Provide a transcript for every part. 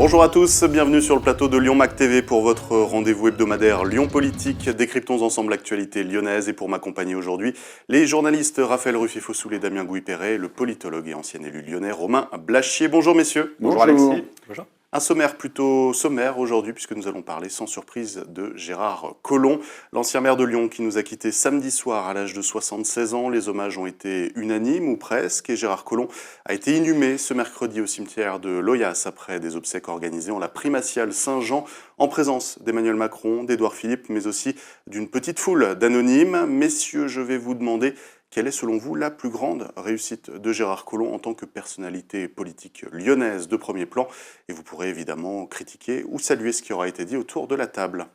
Bonjour à tous, bienvenue sur le plateau de Lyon Mac TV pour votre rendez-vous hebdomadaire Lyon Politique. Décryptons ensemble l'actualité lyonnaise et pour m'accompagner aujourd'hui, les journalistes Raphaël Ruffi-Fossoul et Damien Gouy-Perret, le politologue et ancien élu lyonnais Romain Blachier. Bonjour messieurs. Bonjour Alexis. Bonjour. Un sommaire plutôt sommaire aujourd'hui puisque nous allons parler sans surprise de Gérard Collomb, l'ancien maire de Lyon qui nous a quittés samedi soir à l'âge de 76 ans. Les hommages ont été unanimes ou presque et Gérard Collomb a été inhumé ce mercredi au cimetière de Loyasse après des obsèques organisées en la primatiale Saint-Jean en présence d'Emmanuel Macron, d'Édouard Philippe mais aussi d'une petite foule d'anonymes. Messieurs, je vais vous demander quelle est selon vous la plus grande réussite de Gérard Collomb en tant que personnalité politique lyonnaise de premier plan? Et vous pourrez évidemment critiquer ou saluer ce qui aura été dit autour de la table.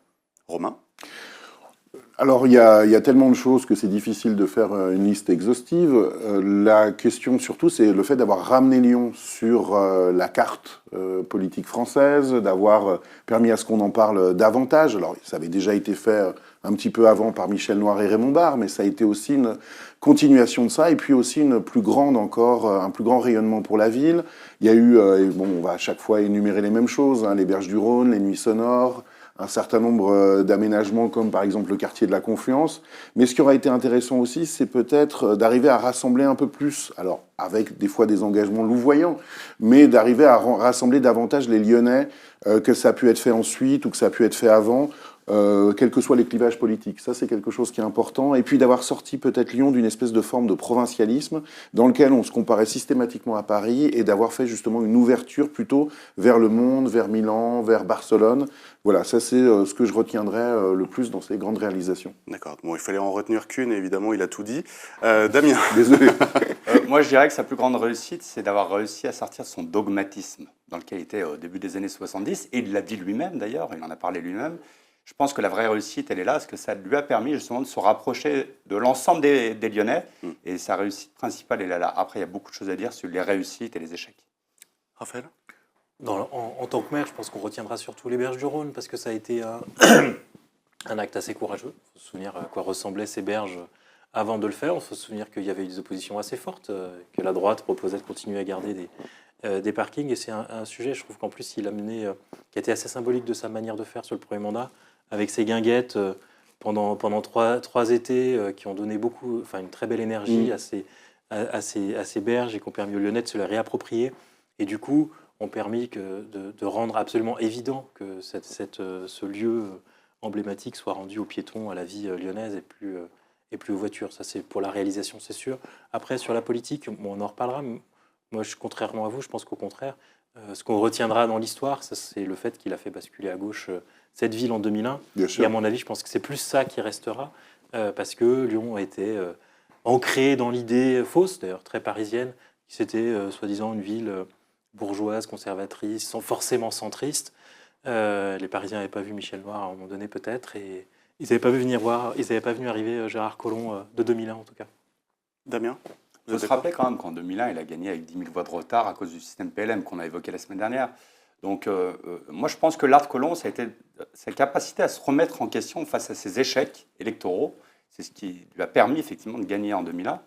Romain? Alors, il y a tellement de choses que c'est difficile de faire une liste exhaustive. La question, surtout, c'est le fait d'avoir ramené Lyon sur la carte politique française, d'avoir permis à ce qu'on en parle davantage. Alors, ça avait déjà été fait un petit peu avant par Michel Noir et Raymond Barre, mais ça a été aussi une continuation de ça, et puis aussi une plus grande encore, un plus grand rayonnement pour la ville. Il y a eu, on va à chaque fois énumérer les mêmes choses, les berges du Rhône, les nuits sonores, un certain nombre d'aménagements comme par exemple le quartier de la Confluence. Mais ce qui aura été intéressant aussi, c'est peut-être d'arriver à rassembler un peu plus, alors avec des fois des engagements louvoyants, mais d'arriver à rassembler davantage les Lyonnais, que ça a pu être fait ensuite ou que ça a pu être fait avant, quels que soient les clivages politiques. Ça, c'est quelque chose qui est important. Et puis d'avoir sorti peut-être Lyon d'une espèce de forme de provincialisme dans lequel on se comparait systématiquement à Paris et d'avoir fait justement une ouverture plutôt vers le monde, vers Milan, vers Barcelone. Voilà, ça c'est ce que je retiendrai le plus dans ces grandes réalisations. D'accord. Bon, il fallait en retenir qu'une, évidemment, il a tout dit. Damien? Désolé. Moi, je dirais que sa plus grande réussite, c'est d'avoir réussi à sortir de son dogmatisme dans lequel il était au début des années 70. Et il l'a dit lui-même, d'ailleurs, il en a parlé lui-même. Je pense que la vraie réussite, elle est là, parce que ça lui a permis justement de se rapprocher de l'ensemble des Lyonnais. Et sa réussite principale, elle est là. Après, il y a beaucoup de choses à dire sur les réussites et les échecs. Raphaël? En tant que maire, je pense qu'on retiendra surtout les berges du Rhône, parce que ça a été un acte assez courageux. Il faut se souvenir à quoi ressemblaient ces berges avant de le faire. Il faut se souvenir qu'il y avait eu des oppositions assez fortes, que la droite proposait de continuer à garder des parkings. Et c'est un sujet, je trouve qu'en plus, il a mené, qui a été assez symbolique de sa manière de faire sur le premier mandat, avec ses guinguettes pendant trois étés qui ont donné une très belle énergie à ces berges et qui ont permis aux Lyonnais de se les réapproprier. Et du coup, ont permis de rendre absolument évident que ce lieu emblématique soit rendu aux piétons, à la vie lyonnaise et plus aux voitures. Ça, c'est pour la réalisation, c'est sûr. Après, sur la politique, on en reparlera. Moi, contrairement à vous, je pense qu'au contraire, ce qu'on retiendra dans l'histoire, c'est le fait qu'il a fait basculer à gauche cette ville en 2001. Bien sûr. Et à mon avis, je pense que c'est plus ça qui restera, parce que Lyon a été ancré dans l'idée fausse, d'ailleurs très parisienne, qui c'était soi-disant une ville bourgeoise, conservatrice, sans forcément centriste. Les Parisiens n'avaient pas vu Michel Noir à un moment donné peut-être, et ils n'avaient pas vu arriver Gérard Collomb de 2001 en tout cas. Damien? Il faut se rappeler quand même qu'en 2001, il a gagné avec 10 000 voix de retard à cause du système PLM qu'on a évoqué la semaine dernière. Donc moi je pense que l'art de Collomb, ça a été sa capacité à se remettre en question face à ses échecs électoraux. C'est ce qui lui a permis effectivement de gagner en 2001.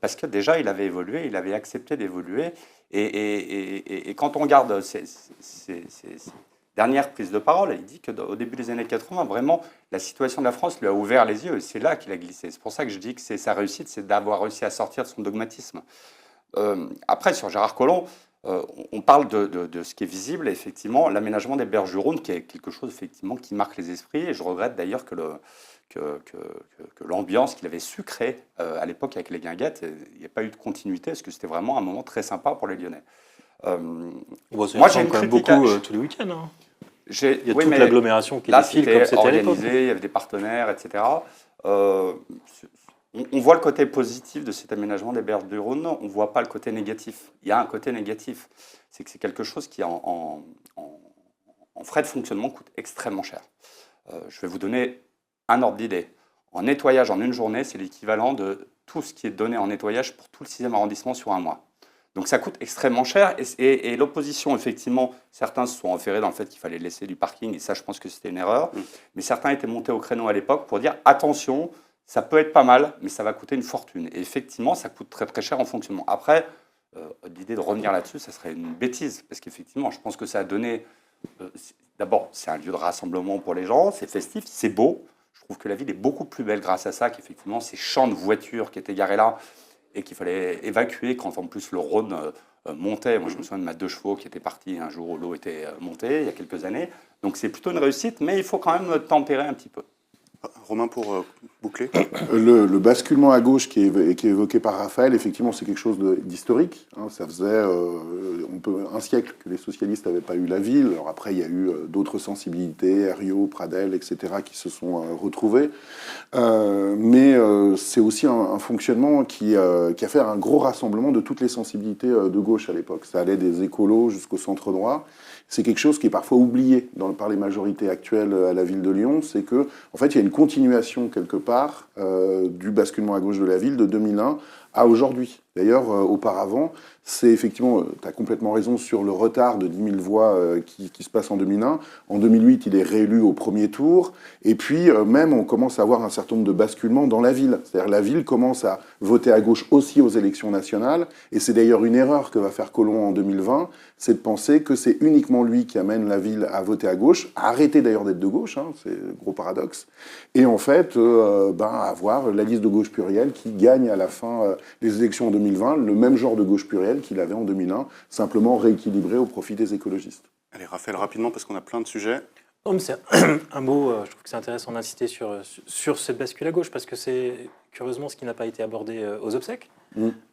Parce que déjà, il avait évolué, il avait accepté d'évoluer. Et quand on regarde ses dernières prises de parole, il dit qu'au début des années 80, vraiment, la situation de la France lui a ouvert les yeux. Et c'est là qu'il a glissé. C'est pour ça que je dis que sa réussite, c'est d'avoir réussi à sortir de son dogmatisme. Après, sur Gérard Collomb, on parle de ce qui est visible. Et effectivement, l'aménagement des berges du Rhône, qui est quelque chose effectivement, qui marque les esprits. Et je regrette d'ailleurs que l'ambiance qu'il avait su créer à l'époque avec les guinguettes, il n'y a pas eu de continuité, parce que c'était vraiment un moment très sympa pour les Lyonnais. Moi, j'ai quand même beaucoup tous les week-ends. Hein. Il y a toute l'agglomération qui défile comme c'était à l'époque. Il y avait des partenaires, etc. On voit le côté positif de cet aménagement des berges du Rhône, on ne voit pas le côté négatif. Il y a un côté négatif, c'est que c'est quelque chose qui, en frais de fonctionnement, coûte extrêmement cher. Je vais vous donner un ordre d'idée. En nettoyage en une journée, c'est l'équivalent de tout ce qui est donné en nettoyage pour tout le 6e arrondissement sur un mois. Donc ça coûte extrêmement cher et l'opposition, effectivement, certains se sont enferrés dans le fait qu'il fallait laisser du parking et ça, je pense que c'était une erreur. Mais certains étaient montés au créneau à l'époque pour dire attention, ça peut être pas mal, mais ça va coûter une fortune. Et effectivement, ça coûte très très cher en fonctionnement. Après, l'idée de revenir là-dessus, ça serait une bêtise. Parce qu'effectivement, je pense que ça a donné... D'abord, c'est un lieu de rassemblement pour les gens, c'est festif, c'est beau. Je trouve que la ville est beaucoup plus belle grâce à ça, qu'effectivement, ces champs de voitures qui étaient garés là et qu'il fallait évacuer quand en plus le Rhône montait. Moi, je me souviens de ma 2 chevaux qui était partie un jour où l'eau était montée, il y a quelques années. Donc, c'est plutôt une réussite, mais il faut quand même tempérer un petit peu. Romain, pour boucler. Le basculement à gauche qui est évoqué par Raphaël, effectivement, c'est quelque chose d'historique. Ça faisait un siècle que les socialistes n'avaient pas eu la ville. Alors après, il y a eu d'autres sensibilités, Herriot, Pradel, etc., qui se sont retrouvés. Mais c'est aussi un fonctionnement qui a fait un gros rassemblement de toutes les sensibilités de gauche à l'époque. Ça allait des écolos jusqu'au centre droit. C'est quelque chose qui est parfois oublié par les majorités actuelles à la ville de Lyon, c'est que, en fait, il y a une continuation quelque part du basculement à gauche de la ville de 2001 à aujourd'hui. D'ailleurs, auparavant, c'est effectivement, tu as complètement raison sur le retard de 10 000 voix qui se passe en 2001. En 2008, il est réélu au premier tour. Et puis, même, on commence à avoir un certain nombre de basculements dans la ville. C'est-à-dire la ville commence à voter à gauche aussi aux élections nationales. Et c'est d'ailleurs une erreur que va faire Collomb en 2020, c'est de penser que c'est uniquement lui qui amène la ville à voter à gauche, à arrêter d'ailleurs d'être de gauche, c'est le gros paradoxe. Et en fait, avoir la liste de gauche plurielle qui gagne à la fin des élections en 2020, le même genre de gauche plurielle qu'il avait en 2001, simplement rééquilibré au profit des écologistes. Allez, Raphaël, rapidement, parce qu'on a plein de sujets. Non, mais c'est un mot, je trouve que c'est intéressant d'insister sur cette bascule à gauche, parce que c'est curieusement ce qui n'a pas été abordé aux obsèques.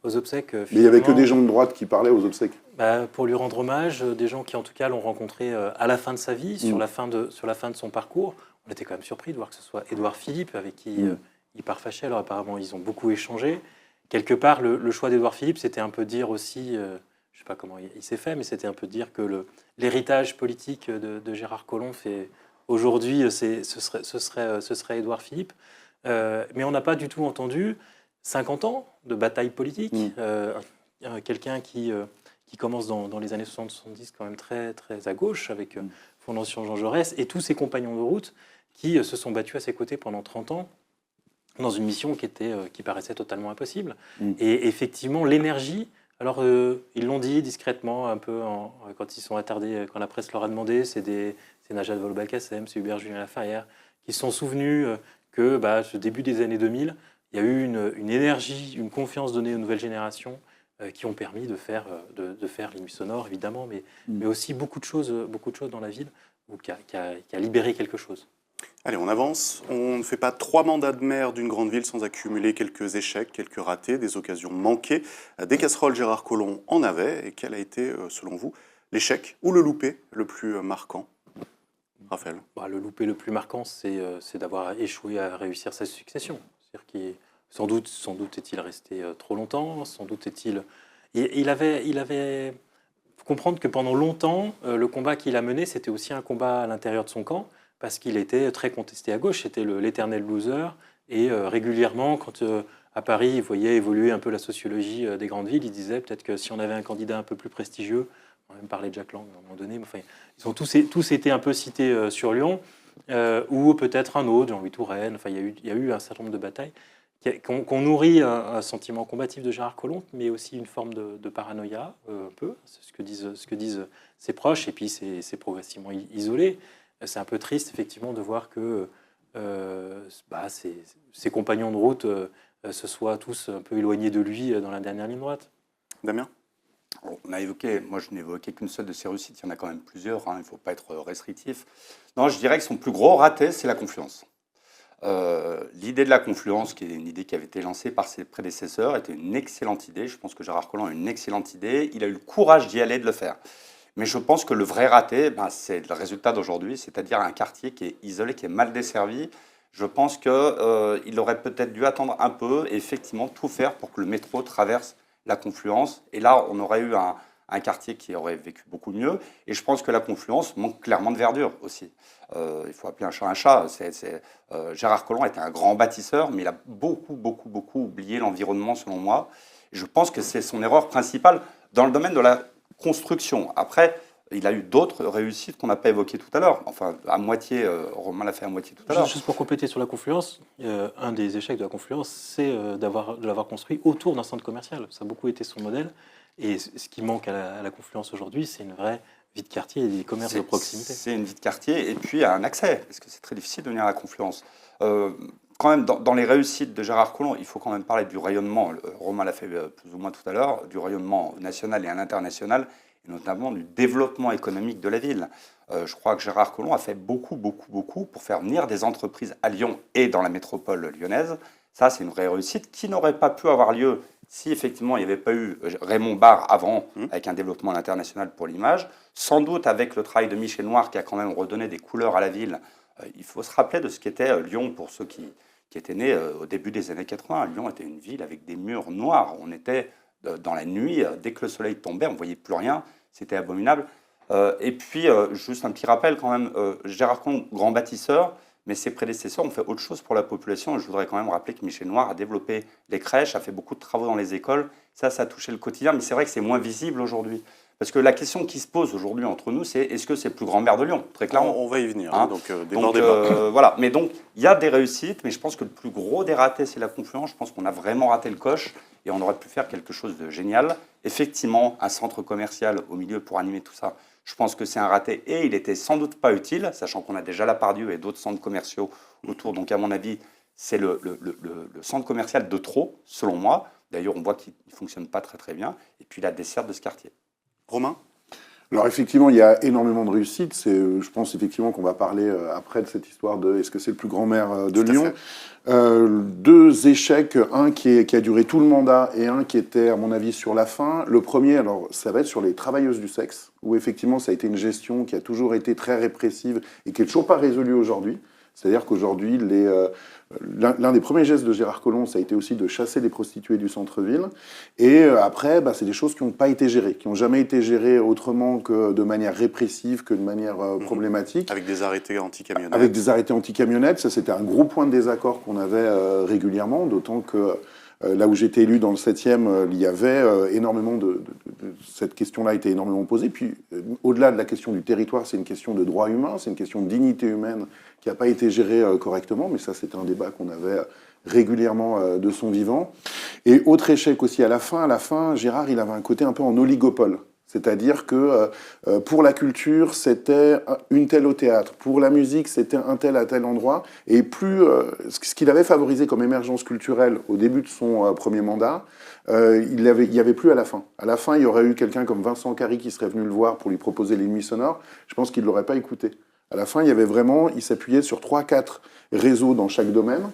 Aux obsèques, Mais il n'y avait que des gens de droite qui parlaient aux obsèques. Pour lui rendre hommage, des gens qui en tout cas l'ont rencontré à la fin de sa vie, sur la fin de son parcours. On était quand même surpris de voir que ce soit Édouard Philippe avec qui il parfachait. Alors apparemment ils ont beaucoup échangé. Quelque part le choix d'Édouard Philippe, c'était un peu dire aussi, je ne sais pas comment il s'est fait, mais c'était un peu dire que l'héritage politique de Gérard Collomb fait aujourd'hui, ce serait Édouard Philippe. Mais on n'a pas du tout entendu 50 ans de bataille politique. Quelqu'un qui commence dans les années 60-70 quand même très, très à gauche, avec Fondation Jean Jaurès, et tous ses compagnons de route qui se sont battus à ses côtés pendant 30 ans dans une mission qui paraissait totalement impossible. Et effectivement, l'énergie, alors ils l'ont dit discrètement, un peu quand ils sont attardés, quand la presse leur a demandé, c'est Najat Vallaud-Belkacem, c'est Hubert-Julien Laferrière, qui se sont souvenus que ce début des années 2000, il y a eu une énergie, une confiance donnée aux nouvelles générations qui ont permis de faire les nuits sonores, évidemment, mais aussi beaucoup de choses dans la ville qui a libéré quelque chose. Allez, on avance. On ne fait pas 3 mandats de maire d'une grande ville sans accumuler quelques échecs, quelques ratés, des occasions manquées. Des casseroles, Gérard Collomb en avait. Et quel a été, selon vous, l'échec ou le loupé le plus marquant, Raphaël? Le loupé le plus marquant, c'est d'avoir échoué à réussir sa succession. C'est-à-dire qu'il sans doute est-il resté trop longtemps, sans doute est-il... Il avait... faut comprendre que pendant longtemps, le combat qu'il a mené, c'était aussi un combat à l'intérieur de son camp, parce qu'il était très contesté à gauche, c'était l'éternel loser, et régulièrement, quand à Paris, il voyait évoluer un peu la sociologie des grandes villes, il disait peut-être que si on avait un candidat un peu plus prestigieux, on a même parlé de Jack Lang à un moment donné, mais enfin, ils ont tous été un peu cités sur Lyon, ou peut-être un autre, Jean-Louis Touraine, enfin, il y a eu un certain nombre de batailles, qu'on nourrit un sentiment combatif de Gérard Collomb, mais aussi une forme de paranoïa, un peu, c'est ce que disent ses proches, et puis c'est progressivement isolé. C'est un peu triste, effectivement, de voir que ses compagnons de route se soient tous un peu éloignés de lui dans la dernière ligne droite. Damien? On a évoqué, moi je n'ai évoqué qu'une seule de ces réussites, il y en a quand même plusieurs, il ne faut pas être restrictif. Non, je dirais que son plus gros raté, c'est la confluence. L'idée de la confluence, qui est une idée qui avait été lancée par ses prédécesseurs, était une excellente idée. Je pense que Gérard Collomb a une excellente idée. Il a eu le courage d'y aller, de le faire. Mais je pense que le vrai raté, c'est le résultat d'aujourd'hui, c'est-à-dire un quartier qui est isolé, qui est mal desservi. Je pense qu'il aurait peut-être dû attendre un peu et effectivement tout faire pour que le métro traverse la confluence. Et là, on aurait eu un quartier qui aurait vécu beaucoup mieux. Et je pense que la confluence manque clairement de verdure aussi. Il faut appeler un chat un chat. Gérard Collomb était un grand bâtisseur, mais il a beaucoup oublié l'environnement, selon moi. Et je pense que c'est son erreur principale dans le domaine de la construction. Après, il a eu d'autres réussites qu'on n'a pas évoquées tout à l'heure. Enfin, à moitié, Romain l'a fait à moitié tout à l'heure. Juste pour compléter sur la confluence, un des échecs de la confluence, c'est de l'avoir construit autour d'un centre commercial. Ça a beaucoup été son modèle. Et ce qui manque à la Confluence aujourd'hui, c'est une vraie vie de quartier et des commerces de proximité. C'est une vie de quartier et puis un accès, parce que c'est très difficile de venir à la Confluence. Quand même, dans les réussites de Gérard Collomb, il faut quand même parler du rayonnement, Romain l'a fait plus ou moins tout à l'heure, du rayonnement national et à l'international, et notamment du développement économique de la ville. Je crois que Gérard Collomb a fait beaucoup pour faire venir des entreprises à Lyon et dans la métropole lyonnaise. Ça, c'est une vraie réussite qui n'aurait pas pu avoir lieu si effectivement il n'y avait pas eu Raymond Barre avant, avec un développement à l'international pour l'image. Sans doute avec le travail de Michel Noir qui a quand même redonné des couleurs à la ville. Il faut se rappeler de ce qu'était Lyon pour ceux qui étaient nés au début des années 80. Lyon était une ville avec des murs noirs. On était dans la nuit, dès que le soleil tombait, on ne voyait plus rien. C'était abominable. Et puis, juste un petit rappel quand même, Gérard Collomb, grand bâtisseur, mais ses prédécesseurs ont fait autre chose pour la population. Je voudrais quand même rappeler que Michel Noir a développé les crèches, a fait beaucoup de travaux dans les écoles. Ça a touché le quotidien, mais c'est vrai que c'est moins visible aujourd'hui. Parce que la question qui se pose aujourd'hui entre nous, c'est est-ce que c'est le plus grand maire de Lyon? Très clairement. On va y venir, hein. Donc voilà. Mais donc, il y a des réussites, mais je pense que le plus gros des ratés, c'est la Confluence. Je pense qu'on a vraiment raté le coche et on aurait pu faire quelque chose de génial. Effectivement, un centre commercial au milieu pour animer tout ça, je pense que c'est un raté et il était sans doute pas utile, sachant qu'on a déjà la Pardieu et d'autres centres commerciaux autour. Donc, à mon avis, c'est le centre commercial de trop, selon moi. D'ailleurs, on voit qu'il ne fonctionne pas très bien. Et puis, la desserte de ce quartier. Romain? Alors effectivement, il y a énormément de réussites. Je pense effectivement qu'on va parler après de cette histoire de est-ce que c'est le plus grand maire de Lyon. Deux échecs, un qui a duré tout le mandat et un qui était à mon avis sur la fin. Le premier, alors ça va être sur les travailleuses du sexe, où effectivement ça a été une gestion qui a toujours été très répressive et qui est toujours pas résolue aujourd'hui. C'est-à-dire qu'aujourd'hui, l'un des premiers gestes de Gérard Collomb, ça a été aussi de chasser les prostituées du centre-ville. Et après, c'est des choses qui n'ont pas été gérées, qui n'ont jamais été gérées autrement que de manière répressive, que de manière problématique. Avec des arrêtés anti-camionnettes. Avec des arrêtés anti-camionnettes, ça c'était un gros point de désaccord qu'on avait régulièrement, d'autant que là où j'étais élu dans le 7e, il y avait énormément cette question-là était énormément posée. Puis, au-delà de la question du territoire, c'est une question de droit humain, c'est une question de dignité humaine qui n'a pas été gérée correctement. Mais ça, c'était un débat qu'on avait régulièrement de son vivant. Et autre échec aussi à la fin, Gérard, il avait un côté un peu en oligopole. C'est-à-dire que pour la culture, c'était une telle au théâtre. Pour la musique, c'était un tel à tel endroit. Et plus ce qu'il avait favorisé comme émergence culturelle au début de son premier mandat, il y avait plus à la fin. À la fin, il y aurait eu quelqu'un comme Vincent Carry qui serait venu le voir pour lui proposer les nuits sonores. Je pense qu'il ne l'aurait pas écouté. À la fin, il s'appuyait sur 3-4 réseaux dans chaque domaine.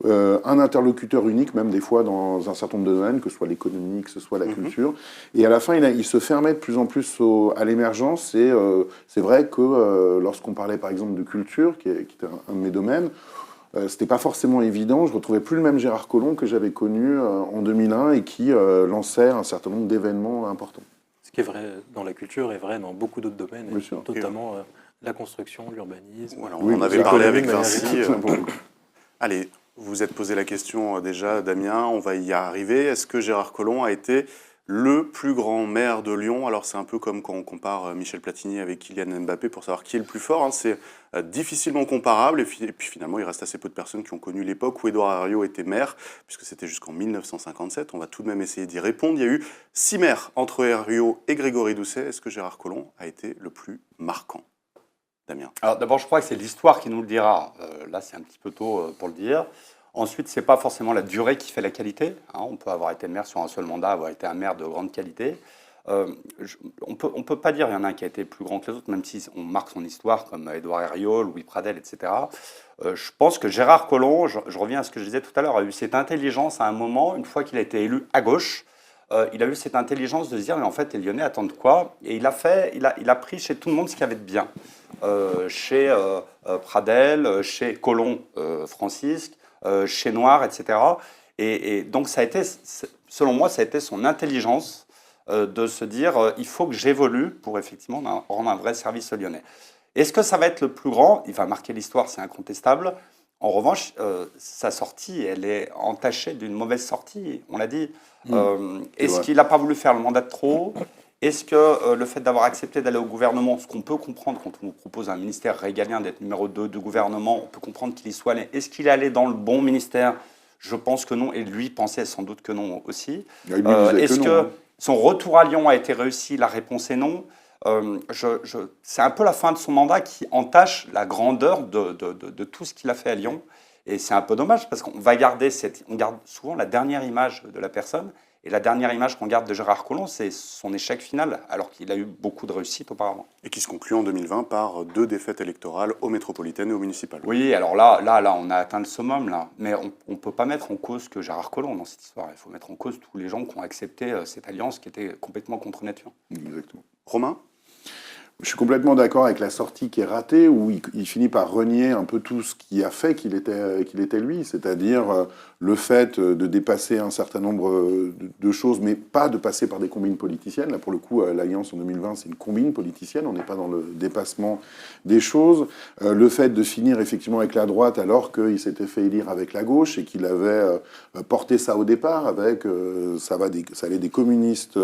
Un interlocuteur unique, même des fois dans un certain nombre de domaines, que ce soit l'économie, que ce soit la culture. Et à la fin, il se fermait de plus en plus à l'émergence. Et c'est vrai que lorsqu'on parlait par exemple de culture, qui était un de mes domaines, c'était pas forcément évident. Je retrouvais plus le même Gérard Collomb que j'avais connu en 2001 et qui lançait un certain nombre d'événements importants. Ce qui est vrai dans la culture est vrai dans beaucoup d'autres domaines, notamment la construction, l'urbanisme. Voilà, on en avait parlé avec Vinci. Allez, vous vous êtes posé la question déjà, Damien, on va y arriver. Est-ce que Gérard Collomb a été le plus grand maire de Lyon? Alors c'est un peu comme quand on compare Michel Platini avec Kylian Mbappé pour savoir qui est le plus fort. C'est difficilement comparable. Et puis finalement, il reste assez peu de personnes qui ont connu l'époque où Édouard Herriot était maire, puisque c'était jusqu'en 1957. On va tout de même essayer d'y répondre. Il y a eu 6 maires entre Herriot et Grégory Doucet. Est-ce que Gérard Collomb a été le plus marquant? Damien. Alors d'abord, je crois que c'est l'histoire qui nous le dira. Là, c'est un petit peu tôt pour le dire. Ensuite, ce n'est pas forcément la durée qui fait la qualité. On peut avoir été maire sur un seul mandat, avoir été un maire de grande qualité. On peut pas dire qu'il y en a un qui a été plus grand que les autres, même si on marque son histoire, comme Édouard Herriot, Louis Pradel, etc. Je pense que Gérard Collomb, je reviens à ce que je disais tout à l'heure, a eu cette intelligence à un moment, une fois qu'il a été élu à gauche, il a eu cette intelligence de se dire, mais en fait, les Lyonnais attendent quoi? Et il a pris chez tout le monde ce qu'il y avait de bien. Chez Pradel, chez Collomb, Francisque, chez Noir, etc. Et donc, ça a été, selon moi, ça a été son intelligence de se dire il faut que j'évolue pour effectivement rendre un vrai service aux Lyonnais. Est-ce que ça va être le plus grand? Il va marquer l'histoire, c'est incontestable. En revanche, sa sortie, elle est entachée d'une mauvaise sortie, on l'a dit. Est-ce qu'il n'a pas voulu faire le mandat de trop? Est-ce que le fait d'avoir accepté d'aller au gouvernement, ce qu'on peut comprendre quand on vous propose un ministère régalien d'être numéro 2 du gouvernement, on peut comprendre qu'il y soit allé. Est-ce qu'il est allé dans le bon ministère? Je pense que non, et lui pensait sans doute que non aussi. Son retour à Lyon a été réussi, la réponse est non. C'est un peu la fin de son mandat qui entache la grandeur de tout ce qu'il a fait à Lyon. Et c'est un peu dommage parce qu'on va garder on garde souvent la dernière image de la personne. Et la dernière image qu'on garde de Gérard Collomb, c'est son échec final, alors qu'il a eu beaucoup de réussite auparavant. Et qui se conclut en 2020 par 2 défaites électorales aux métropolitaines et aux municipales. Oui, alors là, on a atteint le summum, là. Mais on ne peut pas mettre en cause que Gérard Collomb dans cette histoire. Il faut mettre en cause tous les gens qui ont accepté cette alliance qui était complètement contre nature. Exactement. Romain ? Je suis complètement d'accord avec la sortie qui est ratée, où il finit par renier un peu tout ce qui a fait qu'il était lui, c'est-à-dire le fait de dépasser un certain nombre de choses, mais pas de passer par des combines politiciennes. Là, pour le coup, l'Alliance en 2020, c'est une combine politicienne, on n'est pas dans le dépassement des choses. Le fait de finir effectivement avec la droite, alors qu'il s'était fait élire avec la gauche et qu'il avait porté ça au départ, avec ça allait des communistes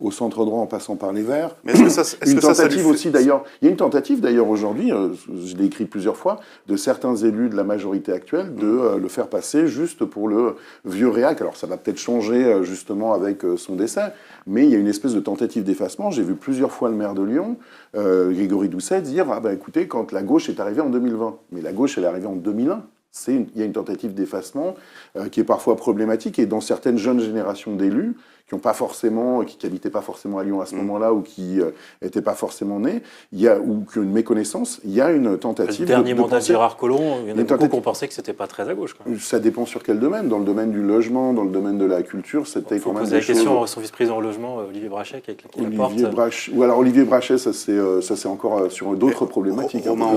au centre droit en passant par les Verts. Mais est-ce que ça, est-ce Une que ça tentative lui fait... aussi d'ailleurs. Il y a une tentative d'ailleurs aujourd'hui, je l'ai écrit plusieurs fois, de certains élus de la majorité actuelle de le faire passer juste pour le vieux réac. Alors ça va peut-être changer justement avec son décès, mais il y a une espèce de tentative d'effacement. J'ai vu plusieurs fois le maire de Lyon, Grégory Doucet, dire ah ben écoutez, quand la gauche est arrivée en 2020, mais la gauche elle est arrivée en 2001. Il y a une tentative d'effacement qui est parfois problématique, et dans certaines jeunes générations d'élus qui n'habitaient pas forcément à Lyon à ce moment-là, ou qui n'étaient pas forcément nés, ou qui ont une méconnaissance, il y a une tentative Le dernier mandat de penser... Gérard Collomb, il y en a beaucoup tentative... qui ont pensé que c'était pas très à gauche. Quoi. Ça dépend sur quel domaine. Dans le domaine du logement, dans le domaine de la culture, c'était quand même poser des la question choses... à son vice-président au logement, Olivier Brachet, qui Olivier porte. Brachet, ou alors Olivier Brachet, ça c'est encore sur d'autres problématiques. Romain,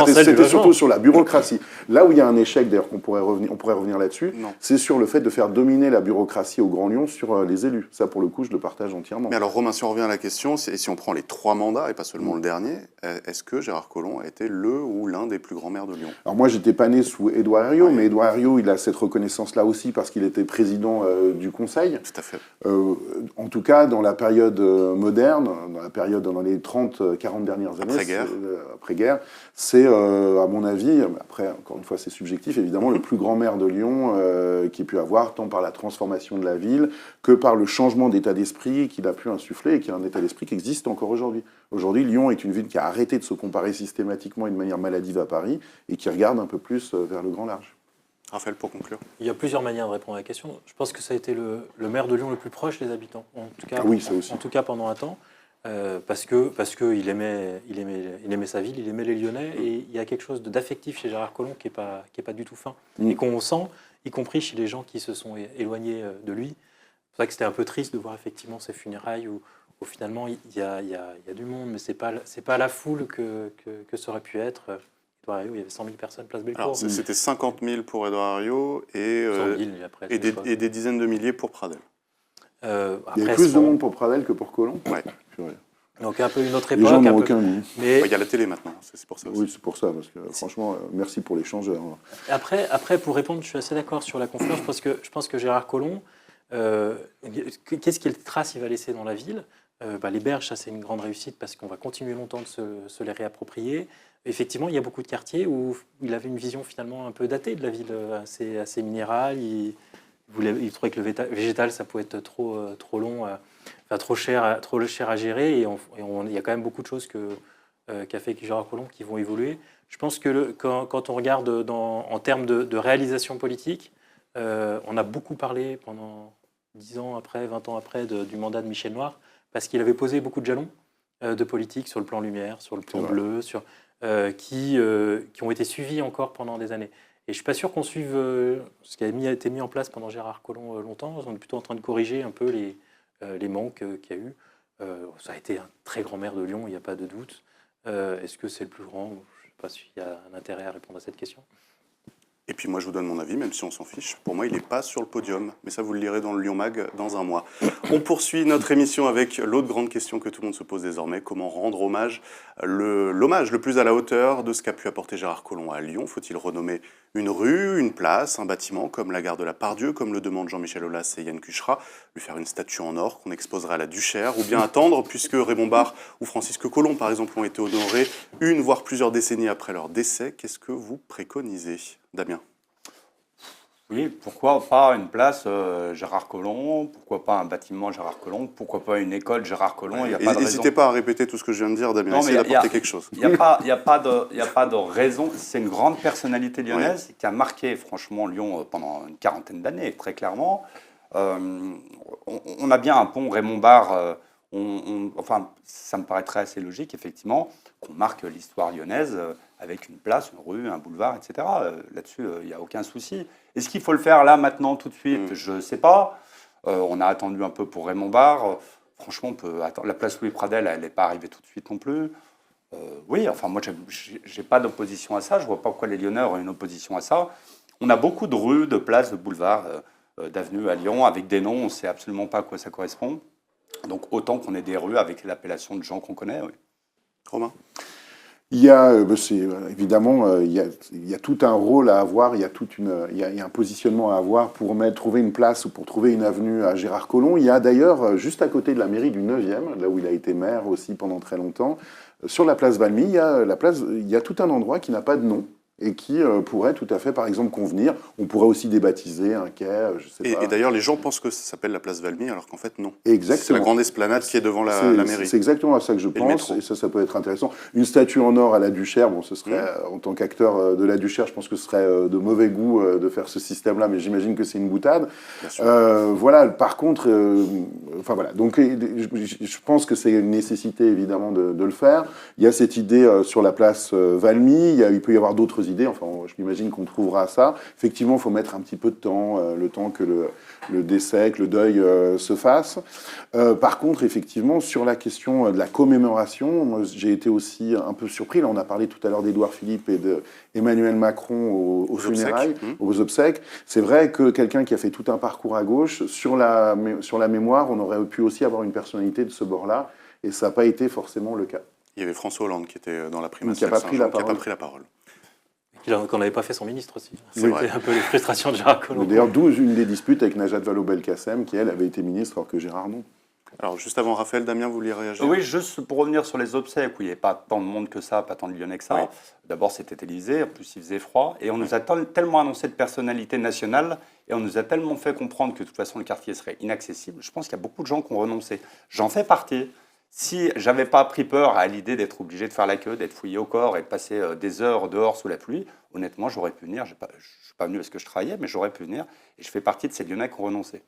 C'était surtout sur la bureaucratie. Là où il y a un échec, d'ailleurs, on pourrait revenir là-dessus, c'est sur le fait de faire dominer la bureaucratie au Grand Lyon sur les élus. Ça, pour le coup, je le partage entièrement. Mais alors, Romain, si on revient à la question, et si on prend les 3 mandats, et pas seulement le dernier, est-ce que Gérard Collomb a été le ou l'un des plus grands maires de Lyon ? Alors moi, j'étais pas né sous Édouard Herriot, mais Édouard Herriot, il a cette reconnaissance-là aussi parce qu'il était président du Conseil. Tout à fait. En tout cas, dans la période moderne, dans les 30-40 dernières années, après-guerre, c'est, à mon avis, après, encore une fois, c'est subjectif, évidemment, le plus grand maire de Lyon qu'il ait pu avoir, tant par la transformation de la ville que par le changement d'état d'esprit qu'il a pu insuffler, et qui est un état d'esprit qui existe encore aujourd'hui. Aujourd'hui, Lyon est une ville qui a arrêté de se comparer systématiquement et de manière maladive à Paris, et qui regarde un peu plus vers le grand large. Raphaël, pour conclure. Il y a plusieurs manières de répondre à la question. Je pense que ça a été le maire de Lyon le plus proche des habitants, en tout cas, en tout cas pendant un temps, parce que il aimait sa ville, il aimait les Lyonnais, et il y a quelque chose d'affectif chez Gérard Collomb qui est pas du tout fin, et qu'on sent, y compris chez les gens qui se sont éloignés de lui. C'est vrai que c'était un peu triste de voir effectivement ces funérailles où finalement il y a du monde, mais c'est pas la foule que ça aurait pu être. Édouard Herriot, il y avait 100 000 personnes place Bellecour. Alors, c'était 50 000 pour Édouard Herriot et, 100 000 après, et des dizaines de milliers pour Pradel. Il y avait plus de monde pour Pradel que pour Collomb. Ouais. Donc un peu une autre Les époque. gens n'ont aucun goût. Mais Il y a la télé maintenant, c'est pour ça aussi. Oui, c'est pour ça, parce que franchement, merci pour l'échange. après, pour répondre, je suis assez d'accord sur la confiance, parce que je pense que Gérard Collomb, quelles traces il va laisser dans la ville ? Les berges, ça c'est une grande réussite parce qu'on va continuer longtemps de se les réapproprier. Effectivement, il y a beaucoup de quartiers où il avait une vision finalement un peu datée de la ville, assez minérale. Il trouvait que le végétal, ça pouvait être trop long, trop cher à gérer. Et il y a quand même beaucoup de choses qu'a fait Gérard Collomb qui vont évoluer. Je pense que quand on regarde en termes de réalisation politique, on a beaucoup parlé pendant 10 ans après, 20 ans après du mandat de Michel Noir, parce qu'il avait posé beaucoup de jalons de politique sur le plan lumière, sur le plan bleu, qui ont été suivis encore pendant des années. Et je ne suis pas sûr qu'on suive ce qui a été mis en place pendant Gérard Collomb longtemps. On est plutôt en train de corriger un peu les manques qu'il y a eu. Ça a été un très grand maire de Lyon, il n'y a pas de doute. Est-ce que c'est le plus grand ? Je ne sais pas s'il y a un intérêt à répondre à cette question. Et puis moi, je vous donne mon avis, même si on s'en fiche. Pour moi, il n'est pas sur le podium. Mais ça, vous le lirez dans le Lyon Mag dans un mois. On poursuit notre émission avec l'autre grande question que tout le monde se pose désormais. Comment rendre hommage, l'hommage le plus à la hauteur de ce qu'a pu apporter Gérard Collomb à Lyon ? Faut-il renommer une rue, une place, un bâtiment, comme la gare de la Part-Dieu, comme le demandent Jean-Michel Aulas et Yann Cucherat, lui faire une statue en or qu'on exposera à la Duchère, ou bien attendre, puisque Raymond Barre ou Francisque Collomb, par exemple, ont été honorés une, voire plusieurs décennies après leur décès. Qu'est-ce que vous préconisez ? Damien ? Oui, pourquoi pas une place Gérard Collomb, pourquoi pas un bâtiment Gérard Collomb, pourquoi pas une école Gérard Collomb, il n'y a pas de raison. N'hésitez pas à répéter tout ce que je viens de dire, Damien, Non, mais essayez d'apporter quelque chose. Il n'y a pas de raison. C'est une grande personnalité lyonnaise qui a marqué franchement Lyon pendant une quarantaine d'années, très clairement. On a bien un pont Raymond Barre. Enfin, ça me paraîtrait assez logique, effectivement, qu'on marque l'histoire lyonnaise avec une place, une rue, un boulevard, etc. Là-dessus, il n'y a aucun souci. Est-ce qu'il faut le faire là, maintenant, tout de suite? Je ne sais pas. On a attendu un peu pour Raymond Barre. Franchement, on peut attendre. La place Louis Pradel, elle n'est pas arrivée tout de suite non plus. Oui, enfin, moi, j'ai pas d'opposition à ça. Je vois pas pourquoi les Lyonnais auraient une opposition à ça. On a beaucoup de rues, de places, de boulevards, d'avenues à Lyon avec des noms. On ne sait absolument pas à quoi ça correspond. Donc, autant qu'on ait des rues avec l'appellation de gens qu'on connaît. Oui. Romain? Il y a, évidemment, il y a tout un rôle à avoir, il y a un positionnement à avoir pour trouver une place ou pour trouver une avenue à Gérard Collomb. Il y a d'ailleurs, juste à côté de la mairie du 9e, là où il a été maire aussi pendant très longtemps, sur la place Valmy, il y a tout un endroit qui n'a pas de nom et qui pourrait tout à fait, par exemple, convenir. On pourrait aussi débaptiser un quai, je sais pas. Et d'ailleurs, les gens pensent que ça s'appelle la place Valmy, alors qu'en fait, non. Exactement. C'est la grande esplanade qui est devant la mairie. C'est exactement à ça que je pense, et ça peut être intéressant. Une statue en or à la Duchère, bon, ce serait, en tant qu'acteur de la Duchère, je pense que ce serait de mauvais goût de faire ce système-là, mais j'imagine que c'est une boutade. Bien sûr. Voilà, par contre, enfin voilà, donc je pense que c'est une nécessité, évidemment, de le faire. Il y a cette idée sur la place Valmy, il peut y avoir d'autres idées, enfin, je m'imagine qu'on trouvera ça. Effectivement, il faut mettre un petit peu de temps, le temps que le décès, que le deuil se fasse. Par contre, effectivement, sur la question de la commémoration, moi, j'ai été aussi un peu surpris. Là, on a parlé tout à l'heure d'Édouard Philippe et d'Emmanuel Macron aux funérailles, aux obsèques. C'est vrai que quelqu'un qui a fait tout un parcours à gauche, sur la mémoire, on aurait pu aussi avoir une personnalité de ce bord-là, et ça n'a pas été forcément le cas. Il y avait François Hollande qui était dans la primature, qui n'a pas pris la parole. Qu'on n'avait pas fait son ministre aussi. C'est vrai. C'était un peu les frustrations de Gérard Collomb. D'ailleurs, d'où une des disputes avec Najat Vallaud-Belkacem, qui, elle, avait été ministre, alors que Gérard, non. Alors, juste avant Raphaël, Damien, vous vouliez réagir? Oui, juste pour revenir sur les obsèques, où il n'y avait pas tant de monde que ça, pas tant de Lyonnais que ça. Oui. D'abord, c'était Élysée, en plus, il faisait froid. Et on nous a tellement annoncé de personnalité nationale, et on nous a tellement fait comprendre que de toute façon, le quartier serait inaccessible. Je pense qu'il y a beaucoup de gens qui ont renoncé. J'en fais partie. Si j'avais pas pris peur à l'idée d'être obligé de faire la queue, d'être fouillé au corps et de passer des heures dehors sous la pluie, honnêtement, j'aurais pu venir. Je ne suis pas venu parce que je travaillais, mais j'aurais pu venir. Et je fais partie de ces Lyonnais qui ont renoncé.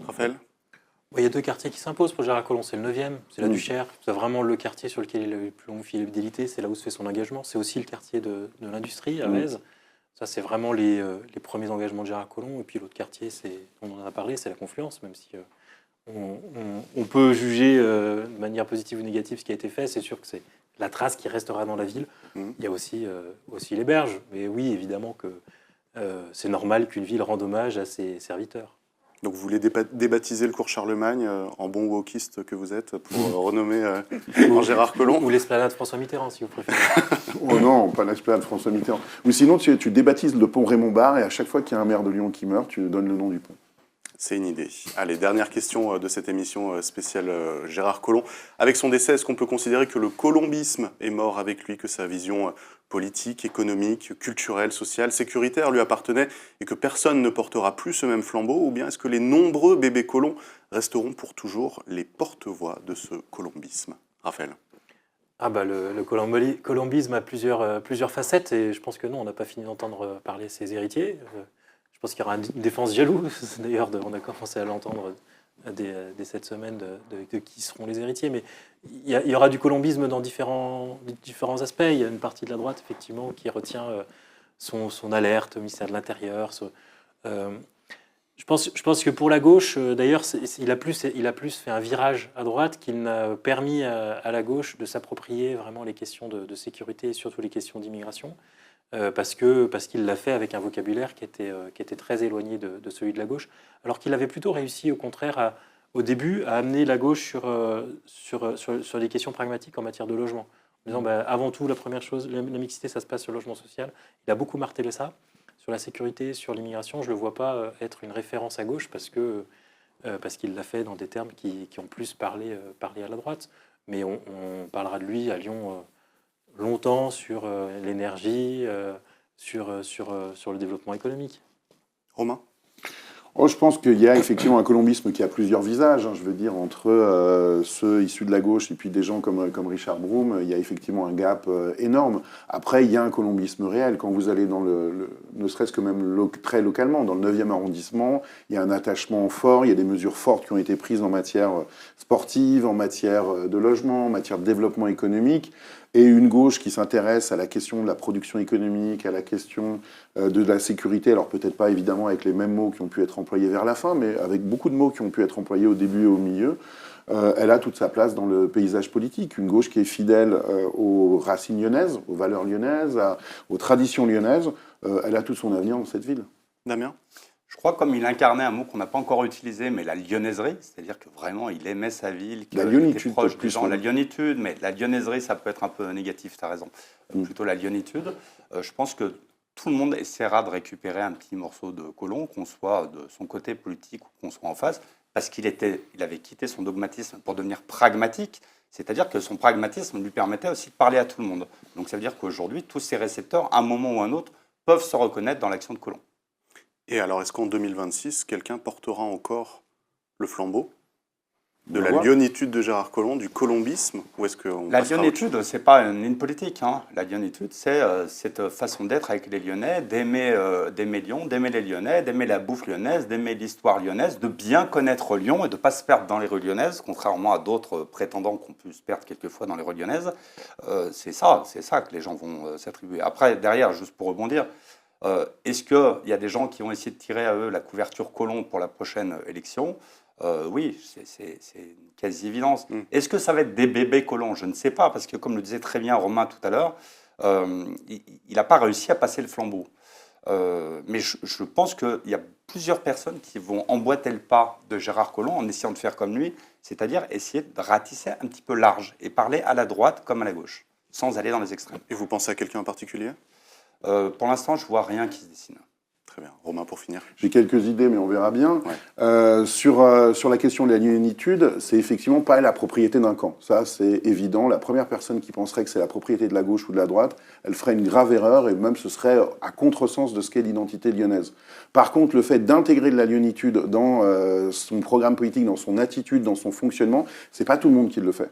Raphaël? Il y a deux quartiers qui s'imposent pour Gérard Collomb. C'est le 9e, c'est la Duchère. C'est vraiment le quartier sur lequel il a eu le plus long fidélité. C'est là où se fait son engagement. C'est aussi le quartier de l'industrie, à Metz. Ça, c'est vraiment les premiers engagements de Gérard Collomb. Et puis l'autre quartier, on en a parlé, c'est la Confluence, même si on peut juger de manière positive ou négative ce qui a été fait. C'est sûr que c'est la trace qui restera dans la ville. Il y a aussi les berges. Mais oui, évidemment que c'est normal qu'une ville rende hommage à ses serviteurs. Donc vous voulez débaptiser le cours Charlemagne en bon wokiste que vous êtes pour renommer en Gérard Collomb? Ou l'esplanade François Mitterrand, si vous préférez. Oh non, pas l'esplanade François Mitterrand. Ou sinon, tu débaptises le pont Raymond Barre et à chaque fois qu'il y a un maire de Lyon qui meurt, tu donnes le nom du pont. C'est une idée. Allez, dernière question de cette émission spéciale Gérard Collomb. Avec son décès, est-ce qu'on peut considérer que le colombisme est mort avec lui, que sa vision politique, économique, culturelle, sociale, sécuritaire lui appartenait et que personne ne portera plus ce même flambeau? Ou bien est-ce que les nombreux bébés colons resteront pour toujours les porte-voix de ce colombisme? Raphaël? Le colombisme a plusieurs facettes et je pense que non, on n'a pas fini d'entendre parler ses héritiers. Je pense qu'il y aura une défense jalouse. D'ailleurs, on a commencé à l'entendre dès cette semaine de qui seront les héritiers. Mais il y aura du colombisme dans différents aspects. Il y a une partie de la droite, effectivement, qui retient son alerte au ministère de l'Intérieur. Je pense que pour la gauche, d'ailleurs, il a plus fait un virage à droite qu'il n'a permis à la gauche de s'approprier vraiment les questions de sécurité et surtout les questions d'immigration. Parce qu'il l'a fait avec un vocabulaire qui était très éloigné de celui de la gauche, alors qu'il avait plutôt réussi, au contraire, au début, à amener la gauche sur des questions pragmatiques en matière de logement. En disant, avant tout, la première chose, la mixité, ça se passe sur le logement social. Il a beaucoup martelé ça. Sur la sécurité, sur l'immigration, je ne le vois pas être une référence à gauche parce qu'il l'a fait dans des termes qui ont plus parlé à la droite. Mais on parlera de lui à Lyon longtemps sur l'énergie, sur le développement économique. Romain? Oh, je pense qu'il y a effectivement un colombisme qui a plusieurs visages. Je veux dire, entre ceux issus de la gauche et puis des gens comme Richard Broom, il y a effectivement un gap énorme. Après, il y a un colombisme réel. Quand vous allez dans ne serait-ce que même très localement, dans le 9e arrondissement, il y a un attachement fort, il y a des mesures fortes qui ont été prises en matière sportive, en matière de logement, en matière de développement économique. Et une gauche qui s'intéresse à la question de la production économique, à la question de la sécurité, alors peut-être pas évidemment avec les mêmes mots qui ont pu être employés vers la fin, mais avec beaucoup de mots qui ont pu être employés au début et au milieu, elle a toute sa place dans le paysage politique. Une gauche qui est fidèle aux racines lyonnaises, aux valeurs lyonnaises, aux traditions lyonnaises, elle a tout son avenir dans cette ville. Damien? Je crois comme il incarnait un mot qu'on n'a pas encore utilisé, mais la lyonnaiserie, c'est-à-dire que vraiment il aimait sa ville, qu'il était proche des gens. La lyonnitude, mais la lyonnaiserie, ça peut être un peu négatif, tu as raison. Plutôt la lyonnitude. Je pense que tout le monde essaiera de récupérer un petit morceau de Colomb, qu'on soit de son côté politique ou qu'on soit en face, parce qu'il avait quitté son dogmatisme pour devenir pragmatique, c'est-à-dire que son pragmatisme lui permettait aussi de parler à tout le monde. Donc ça veut dire qu'aujourd'hui, tous ces récepteurs, à un moment ou à un autre, peuvent se reconnaître dans l'action de Colomb. Et alors, est-ce qu'en 2026, quelqu'un portera encore le flambeau de la lyonnitude de Gérard Collomb, du colombisme, ou est-ce qu'on La lyonnitude, c'est pas une ligne politique. La lyonnitude, c'est cette façon d'être avec les Lyonnais, d'aimer Lyon, d'aimer les Lyonnais, d'aimer la bouffe lyonnaise, d'aimer l'histoire lyonnaise, de bien connaître Lyon et de ne pas se perdre dans les rues lyonnaises, contrairement à d'autres prétendants qu'on peut se perdre quelquefois dans les rues lyonnaises. C'est ça que les gens vont s'attribuer. Après, derrière, juste pour rebondir, est-ce qu'il y a des gens qui vont essayer de tirer à eux la couverture Collomb pour la prochaine élection? Oui, c'est une quasi-évidence. Est-ce que ça va être des bébés Collomb? Je ne sais pas, parce que comme le disait très bien Romain tout à l'heure, il n'a pas réussi à passer le flambeau. Mais je pense qu'il y a plusieurs personnes qui vont emboîter le pas de Gérard Collomb en essayant de faire comme lui, c'est-à-dire essayer de ratisser un petit peu large et parler à la droite comme à la gauche, sans aller dans les extrêmes. Et vous pensez à quelqu'un en particulier? Pour l'instant, je ne vois rien qui se dessine. Très bien. Romain, pour finir. J'ai quelques idées, mais on verra bien. Ouais. Sur la question de la lyonnitude, c'est effectivement pas la propriété d'un camp. Ça, c'est évident. La première personne qui penserait que c'est la propriété de la gauche ou de la droite, elle ferait une grave erreur, et même ce serait à contresens de ce qu'est l'identité lyonnaise. Par contre, le fait d'intégrer de la lyonnitude dans son programme politique, dans son attitude, dans son fonctionnement, c'est pas tout le monde qui le fait.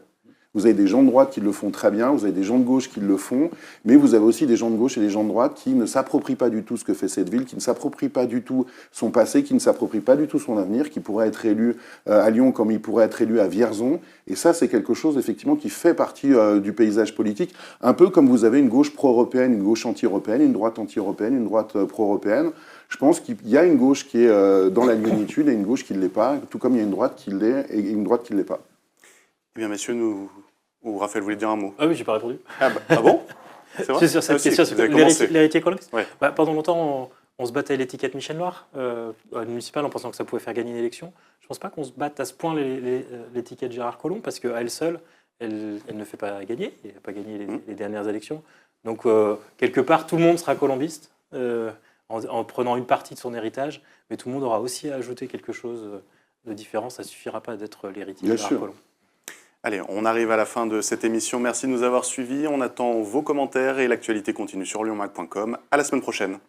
Vous avez des gens de droite qui le font très bien, vous avez des gens de gauche qui le font, mais vous avez aussi des gens de gauche et des gens de droite qui ne s'approprient pas du tout ce que fait cette ville, qui ne s'approprient pas du tout son passé, qui ne s'approprient pas du tout son avenir, qui pourrait être élu à Lyon comme il pourrait être élu à Vierzon. Et ça, c'est quelque chose, effectivement, qui fait partie du paysage politique, un peu comme vous avez une gauche pro-européenne, une gauche anti-européenne, une droite anti-européenne, une droite pro-européenne. Je pense qu'il y a une gauche qui est dans la lyonnitude et une gauche qui ne l'est pas, tout comme il y a une droite qui l'est et une droite qui ne l'est pas. Eh bien, messieurs, ou Raphaël voulait dire un mot? Ah oui, j'ai pas répondu. Ah bon? C'est vrai? Sur cette question, l'héritier colombiste. Ouais. Pendant longtemps, on se battait l'étiquette Michel Noir municipale en pensant que ça pouvait faire gagner une élection. Je pense pas qu'on se batte à ce point l'étiquette Gérard Collomb, parce qu'à elle seule, elle ne fait pas gagner. Elle n'a pas gagné les dernières élections. Donc, quelque part, tout le monde sera colombiste en prenant une partie de son héritage, mais tout le monde aura aussi à ajouter quelque chose de différent. Ça ne suffira pas d'être l'héritier de Gérard Collomb. Allez, on arrive à la fin de cette émission. Merci de nous avoir suivis. On attend vos commentaires et l'actualité continue sur lyonmac.com. À la semaine prochaine.